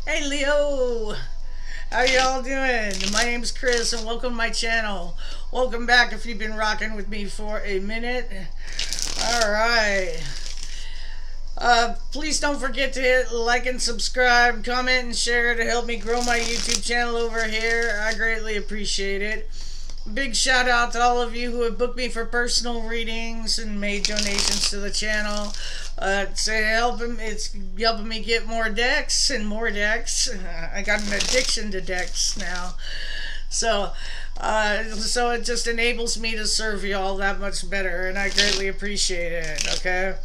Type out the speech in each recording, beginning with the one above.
Hey Leo, how y'all doing? My name's Chris and welcome to my channel. Welcome back if you've been rocking with me for a minute. Alright. Please don't forget to hit like and subscribe, comment and share to help me grow my YouTube channel over here. I greatly appreciate it. Big shout out to all of you who have booked me for personal readings and made donations to the channel. It's helping me get more decks and more decks. I got an addiction to decks now. So it just enables me to serve you all that much better, and I greatly appreciate it, okay?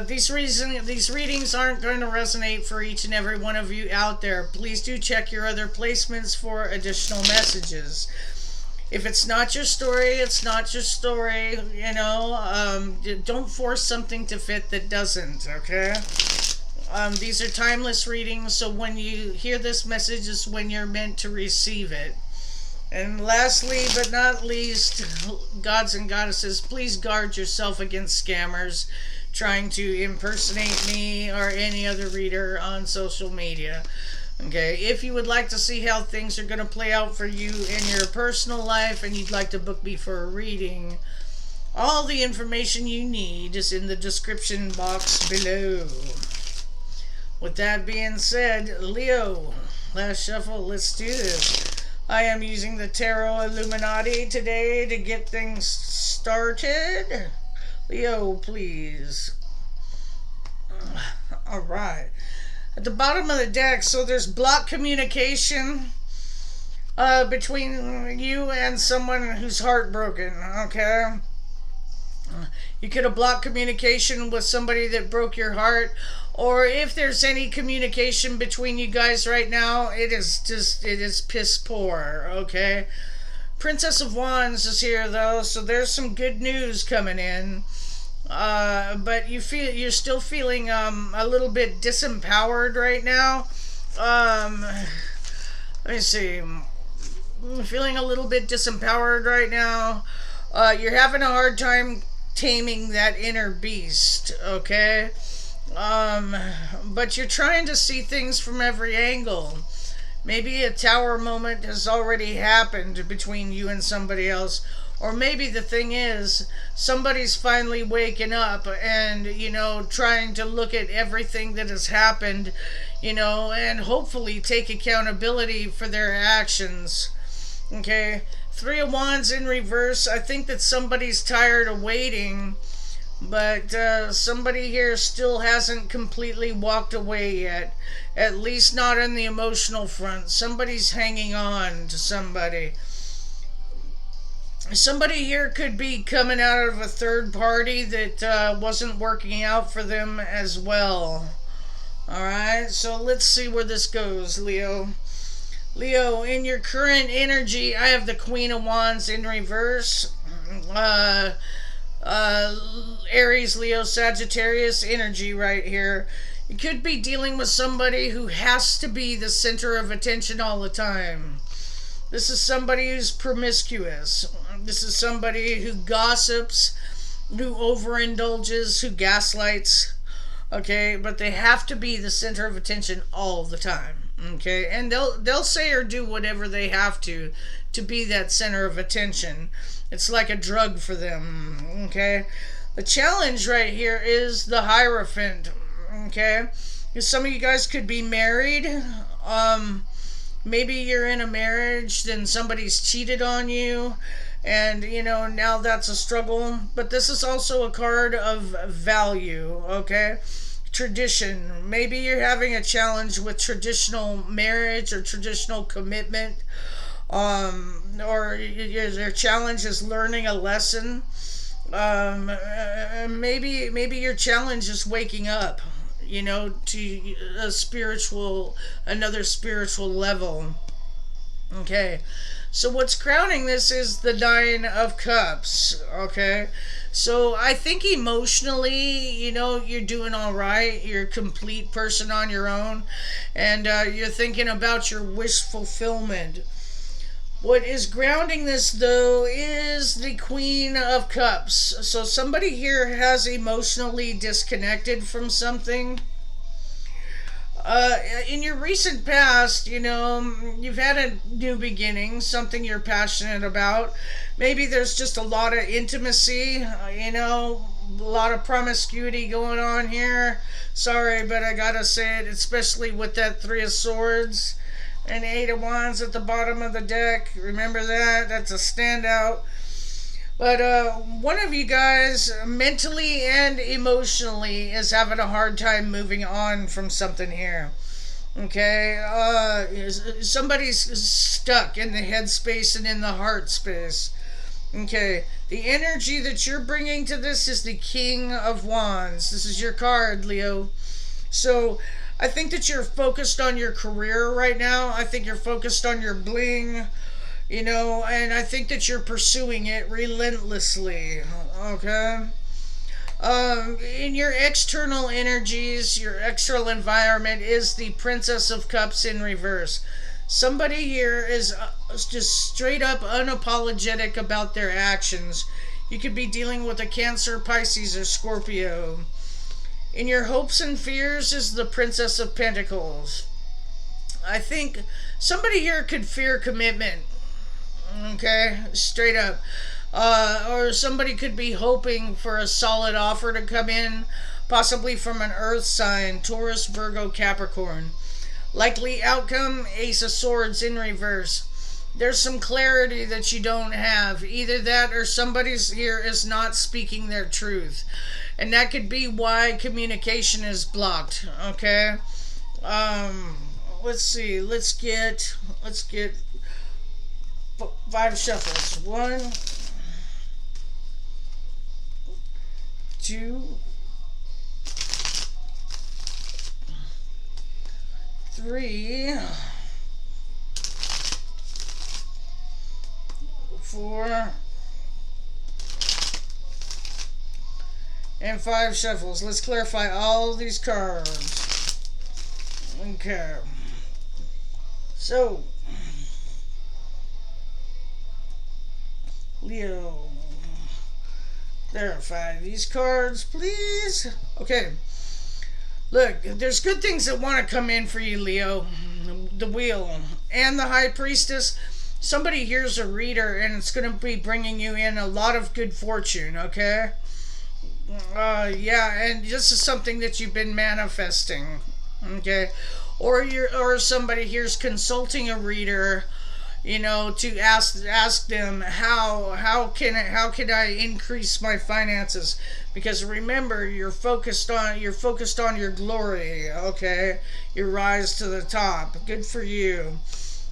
These readings aren't going to resonate for each and every one of you out there. Please do check your other placements for additional messages. If it's not your story, it's not your story, you know. Don't force something to fit that doesn't, okay? These are timeless readings, so when you hear this message is when you're meant to receive it. And lastly but not least, gods and goddesses, please guard yourself against scammers trying to impersonate me or any other reader on social media. Okay, if you would like to see how things are going to play out for you in your personal life and you'd like to book me for a reading, all the information you need is in the description box below. With that being said, Leo, last shuffle, let's do this. I am using the Tarot Illuminati today to get things started. Leo, please. Alright. At the bottom of the deck, so there's blocked communication between you and someone who's heartbroken, okay? You could have blocked communication with somebody that broke your heart, or if there's any communication between you guys right now, it is piss poor, okay? Princess of Wands is here though, so there's some good news coming in. But you're still feeling a little bit disempowered right now. Let me see. Feeling a little bit disempowered right now. You're having a hard time taming that inner beast, okay? But you're trying to see things from every angle. Maybe a tower moment has already happened between you and somebody else. Or maybe the thing is, somebody's finally waking up and, you know, trying to look at everything that has happened, you know, and hopefully take accountability for their actions. Okay? Three of Wands in reverse. I think that somebody's tired of waiting, but somebody here still hasn't completely walked away yet. At least not on the emotional front. Somebody's hanging on to somebody. Somebody here could be coming out of a third party that wasn't working out for them as well. Alright, so let's see where this goes, Leo. Leo, in your current energy, I have the Queen of Wands in reverse. Aries, Leo, Sagittarius energy right here. You could be dealing with somebody who has to be the center of attention all the time. This is somebody who's promiscuous. This is somebody who gossips, who overindulges, who gaslights. Okay, but they have to be the center of attention all the time. Okay, and they'll say or do whatever they have to be that center of attention. It's like a drug for them. Okay, the challenge right here is the Hierophant. Okay, because some of you guys could be married. Maybe you're in a marriage, then somebody's cheated on you, and, you know, now that's a struggle. But this is also a card of value, okay? Tradition. Maybe you're having a challenge with traditional marriage or traditional commitment, or your challenge is learning a lesson. Maybe your challenge is waking up, you know, to another spiritual level. Okay, so what's crowning this is the Nine of Cups. Okay, so I think emotionally, you know, you're doing all right. You're a complete person on your own, and you're thinking about your wish fulfillment. What is grounding this, though, is the Queen of Cups. So somebody here has emotionally disconnected from something. In your recent past, you've had a new beginning, something you're passionate about. Maybe there's just a lot of intimacy, a lot of promiscuity going on here. Sorry, but I gotta say it, especially with that Three of Swords and Eight of Wands at the bottom of the deck. Remember that? That's a standout. But one of you guys, mentally and emotionally, is having a hard time moving on from something here. Okay? Somebody's stuck in the headspace and in the heart space. Okay? The energy that you're bringing to this is the King of Wands. This is your card, Leo. So, I think that you're focused on your career right now. I think you're focused on your bling, and I think that you're pursuing it relentlessly. Okay? In your external energies, your external environment is the Princess of Cups in reverse. Somebody here is just straight up unapologetic about their actions. You could be dealing with a Cancer, Pisces, or Scorpio. In your hopes and fears is the Princess of Pentacles. I think somebody here could fear commitment. Okay, straight up. Or somebody could be hoping for a solid offer to come in, possibly from an earth sign, Taurus, Virgo, Capricorn. Likely outcome, Ace of Swords in reverse. There's some clarity that you don't have. Either that or somebody's here is not speaking their truth. And that could be why communication is blocked. Okay? Let's see. Let's get 5 shuffles. 1, 2, 3, 4, and 5 shuffles. Let's clarify all these cards. Okay. So, Leo, clarify these cards, please. Okay. Look, there's good things that want to come in for you, Leo. The Wheel and the High Priestess. Somebody here's a reader, and it's going to be bringing you in a lot of good fortune, okay? Yeah, and this is something that you've been manifesting, okay? Or somebody here's consulting a reader, to ask them how can I increase my finances? Because remember, you're focused on your glory, okay? Your rise to the top. Good for you.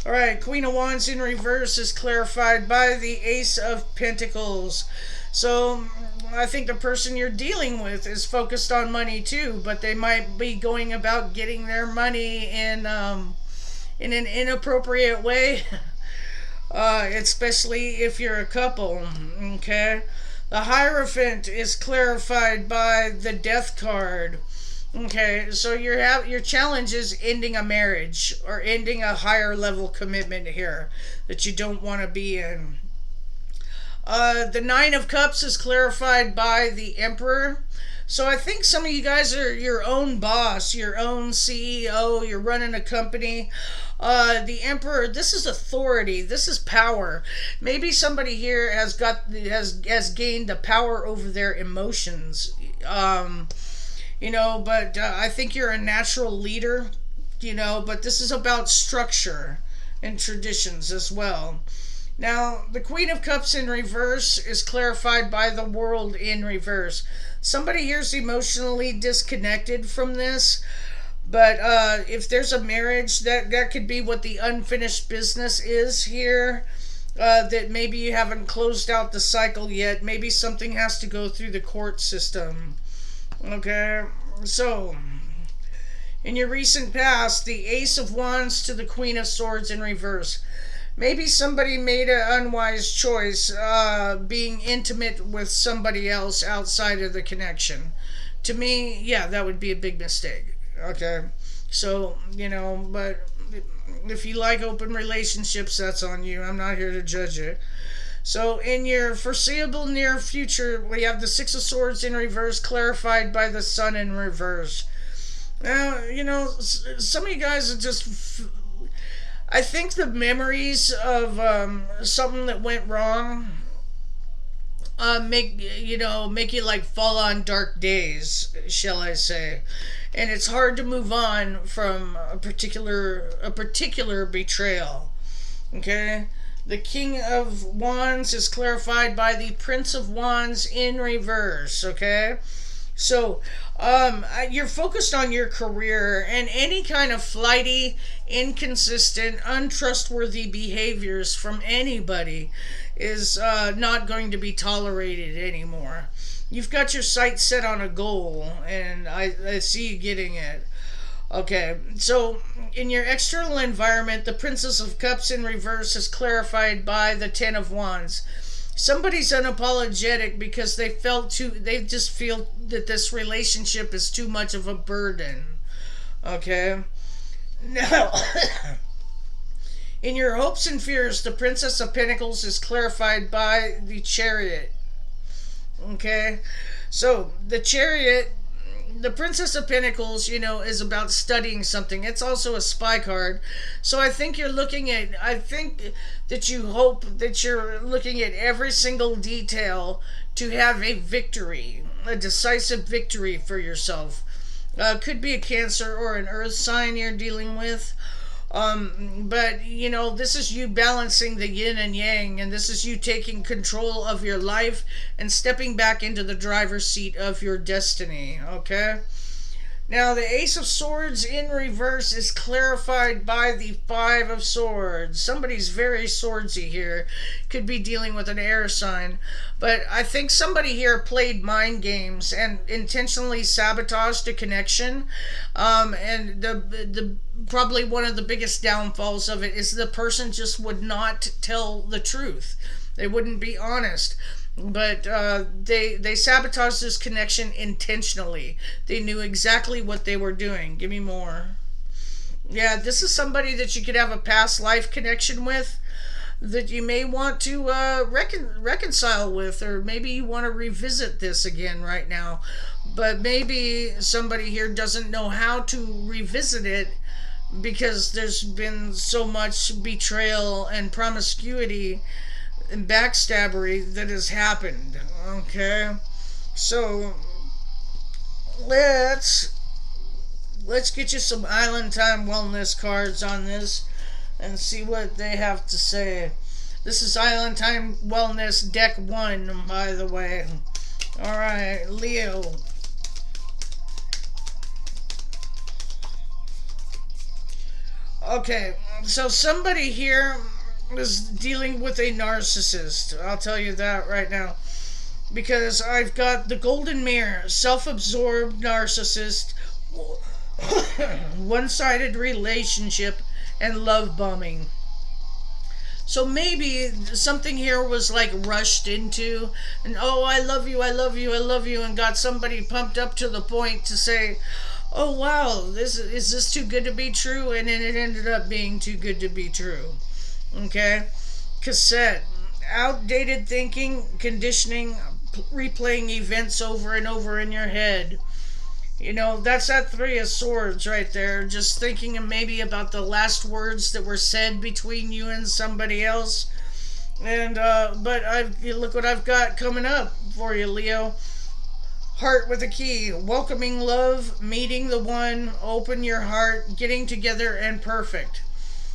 All right, Queen of Wands in reverse is clarified by the Ace of Pentacles. So I think the person you're dealing with is focused on money too, but they might be going about getting their money in an inappropriate way. Especially if you're a couple, okay? The Hierophant is clarified by the Death card. Okay, so your challenge is ending a marriage or ending a higher level commitment here that you don't want to be in. The Nine of Cups is clarified by the Emperor. So I think some of you guys are your own boss, your own CEO, you're running a company. The Emperor, this is authority, this is power. Maybe somebody here has gained the power over their emotions. But I think you're a natural leader, but this is about structure and traditions as well. Now, the Queen of Cups in reverse is clarified by the World in reverse. Somebody here's emotionally disconnected from this, but if there's a marriage, that could be what the unfinished business is here. That maybe you haven't closed out the cycle yet. Maybe something has to go through the court system. Okay, so in your recent past, the Ace of Wands to the Queen of Swords in reverse. Maybe somebody made an unwise choice being intimate with somebody else outside of the connection. To me, yeah, that would be a big mistake. Okay, so, but if you like open relationships, that's on you. I'm not here to judge it. So in your foreseeable near future, we have the Six of Swords in reverse clarified by the Sun in reverse. Now, some of you guys are just. I think the memories of something that went wrong make you like fall on dark days, shall I say? And it's hard to move on from a particular betrayal. Okay, the King of Wands is clarified by the Prince of Wands in reverse. Okay, so you're focused on your career, and any kind of flighty, inconsistent, untrustworthy behaviors from anybody is not going to be tolerated anymore. You've got your sights set on a goal, and I see you getting it. Okay, so in your external environment, the Princess of Cups in reverse is clarified by the Ten of Wands. Somebody's unapologetic because they just feel that this relationship is too much of a burden. Okay? Now, in your hopes and fears, the Princess of Pentacles is clarified by the Chariot. Okay? So, the Chariot, the Princess of Pentacles, is about studying something. It's also a spy card. So I think that you hope that you're looking at every single detail to have a victory, a decisive victory for yourself. Could be a Cancer or an Earth sign you're dealing with. But this is you balancing the yin and yang, and this is you taking control of your life and stepping back into the driver's seat of your destiny. Okay? Now, the Ace of Swords in reverse is clarified by the Five of Swords. Somebody's very swordsy here. Could be dealing with an air sign. But I think somebody here played mind games and intentionally sabotaged a connection. And the probably one of the biggest downfalls of it is the person just would not tell the truth. They wouldn't be honest. But they sabotaged this connection intentionally. They knew exactly what they were doing. Give me more. Yeah, this is somebody that you could have a past life connection with that you may want to reconcile with, or maybe you want to revisit this again right now. But maybe somebody here doesn't know how to revisit it because there's been so much betrayal and promiscuity and backstabbery that has happened. Okay, so let's get you some Island Time Wellness cards on this and see what they have to say. This is Island Time Wellness Deck 1, by the way. Alright, Leo. Okay, so somebody here is dealing with a narcissist. I'll tell you that right now. Because I've got the Golden Mirror, self-absorbed narcissist, one-sided relationship, and love bombing. So maybe something here was like rushed into, and oh, I love you, I love you, I love you, and got somebody pumped up to the point to say, oh wow, is this too good to be true? And then it ended up being too good to be true. Okay? Cassette. Outdated thinking, conditioning, replaying events over and over in your head. That's that Three of Swords right there. Just thinking maybe about the last words that were said between you and somebody else. And, but look what I've got coming up for you, Leo. Heart with a key. Welcoming love, meeting the one, open your heart, getting together, and perfect.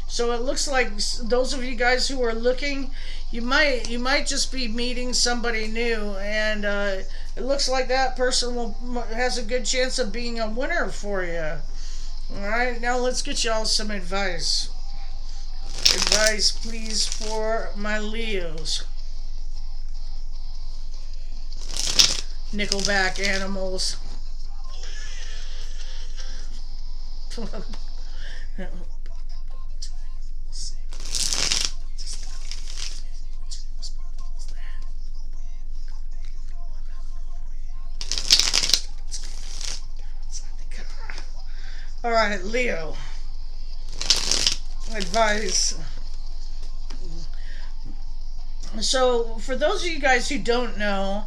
So it looks like those of you guys who are looking, you might just be meeting somebody new, and it looks like that person has a good chance of being a winner for you. All right, now let's get y'all some advice. Advice, please, for my Leos. Nickelback Animals. Alright, Leo. Advice. So, for those of you guys who don't know,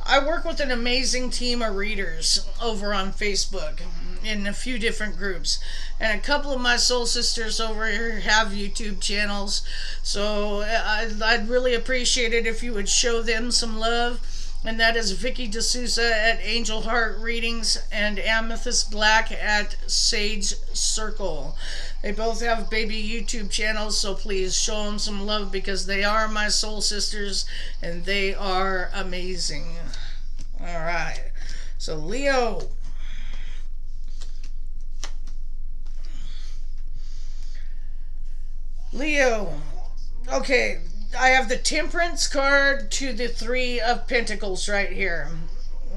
I work with an amazing team of readers over on Facebook. in a few different groups, and a couple of my soul sisters over here have YouTube channels, so I'd really appreciate it if you would show them some love. And that is Vicky D'Souza at Angel Heart Readings and Amethyst Black at Sage Circle. They both have baby YouTube channels, so please show them some love because they are my soul sisters and they are amazing. Alright, so Leo. Leo. Okay, I have the Temperance card to the Three of Pentacles right here.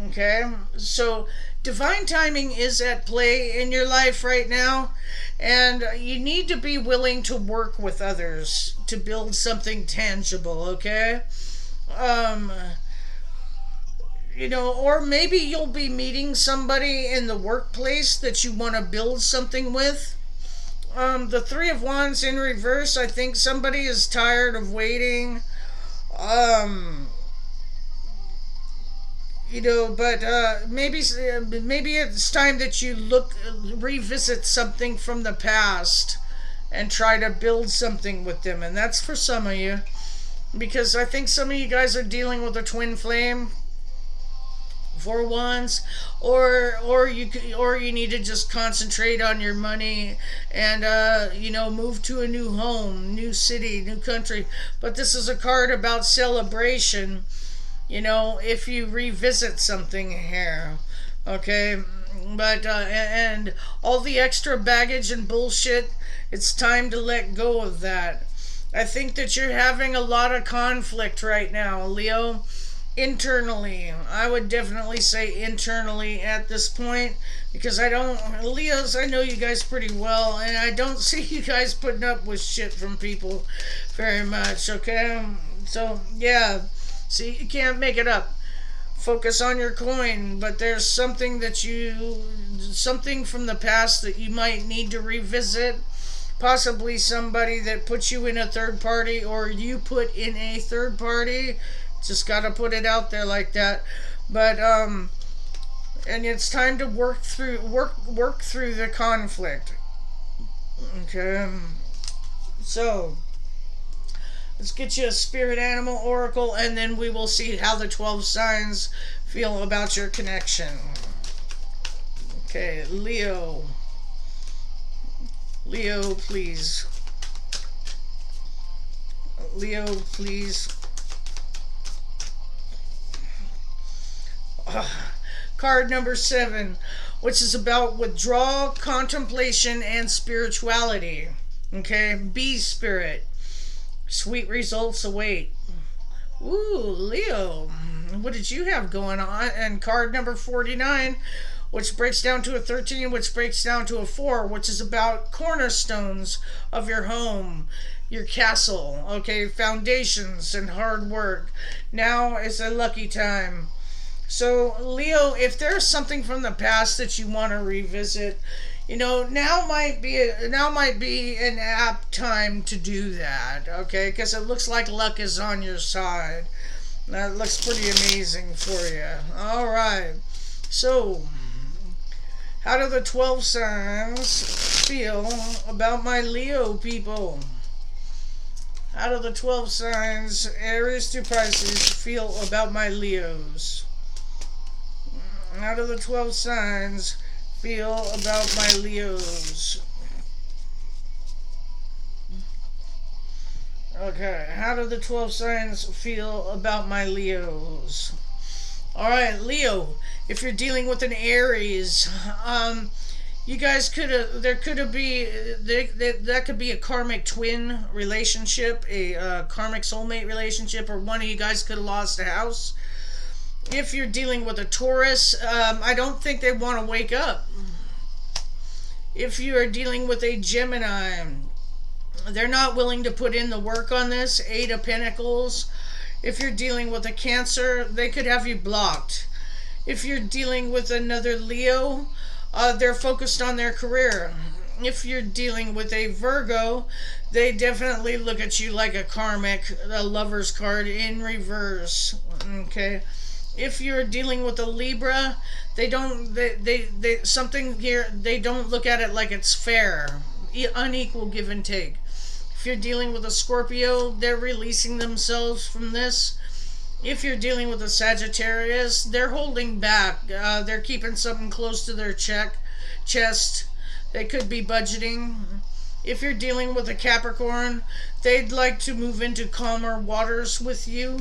Okay, so divine timing is at play in your life right now, and you need to be willing to work with others to build something tangible, okay? Or maybe you'll be meeting somebody in the workplace that you want to build something with. The Three of Wands in reverse, I think somebody is tired of waiting. But maybe it's time that you revisit something from the past and try to build something with them. And that's for some of you. Because I think some of you guys are dealing with a twin flame. Four Wands, or you need to just concentrate on your money and move to a new home, new city, new country. But this is a card about celebration. If you revisit something here, okay. But and all the extra baggage and bullshit, it's time to let go of that. I think that you're having a lot of conflict right now, Leo. Internally, I would definitely say internally at this point, because Leos, I know you guys pretty well, and I don't see you guys putting up with shit from people very much, okay? So, yeah, see, you can't make it up. Focus on your coin, but there's something from the past that you might need to revisit. Possibly somebody that puts you in a third party, or you put in a third party. Just gotta put it out there like that. But and it's time to work through the conflict. Okay. So let's get you a spirit animal oracle, and then we will see how the 12 signs feel about your connection. Okay, Leo. Leo, please. Leo, please. Card number 7, which is about withdrawal, contemplation, and spirituality. Okay, Bee Spirit. Sweet results await. Ooh, Leo, what did you have going on? And card number 49, which breaks down to a 13, which breaks down to a 4, which is about cornerstones of your home, your castle. Okay, foundations and hard work. Now is a lucky time. So, Leo, if there's something from the past that you want to revisit, now might be an apt time to do that, okay? Because it looks like luck is on your side. That looks pretty amazing for you. All right. So, how do the 12 signs feel about my Leo people? How do the 12 signs, Aries to Pisces, feel about my Leos? How do the 12 signs feel about my Leos? Okay, how do the 12 signs feel about my Leos? Alright, Leo, if you're dealing with an Aries, you guys that could be a karmic twin relationship, a karmic soulmate relationship, or one of you guys could have lost a house. If you're dealing with a Taurus, I don't think they want to wake up. If you are dealing with a Gemini, they're not willing to put in the work on this. 8 of Pentacles. If you're dealing with a Cancer, they could have you blocked. If you're dealing with another Leo, they're focused on their career. If you're dealing with a Virgo, they definitely look at you like a karmic, a Lover's card in reverse. Okay. If you're dealing with a Libra, they something here, they don't look at it like it's fair. Unequal give and take. If you're dealing with a Scorpio, they're releasing themselves from this. If you're dealing with a Sagittarius, they're holding back. They're keeping something close to their chest. They could be budgeting. If you're dealing with a Capricorn, they'd like to move into calmer waters with you.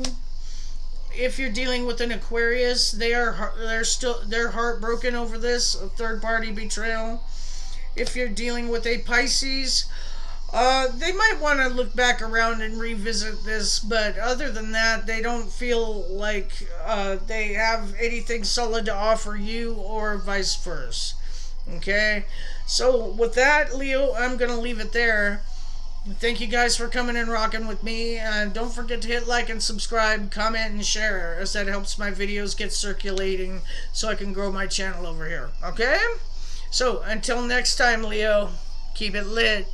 If you're dealing with an Aquarius, they're heartbroken over this, a third party betrayal. If you're dealing with a Pisces, they might want to look back around and revisit this, but other than that, they don't feel like they have anything solid to offer you, or vice versa. Okay? So, with that, Leo, I'm going to leave it there. Thank you guys for coming and rocking with me. And don't forget to hit like and subscribe, comment, and share, as that helps my videos get circulating so I can grow my channel over here. Okay? So, until next time, Leo, keep it lit.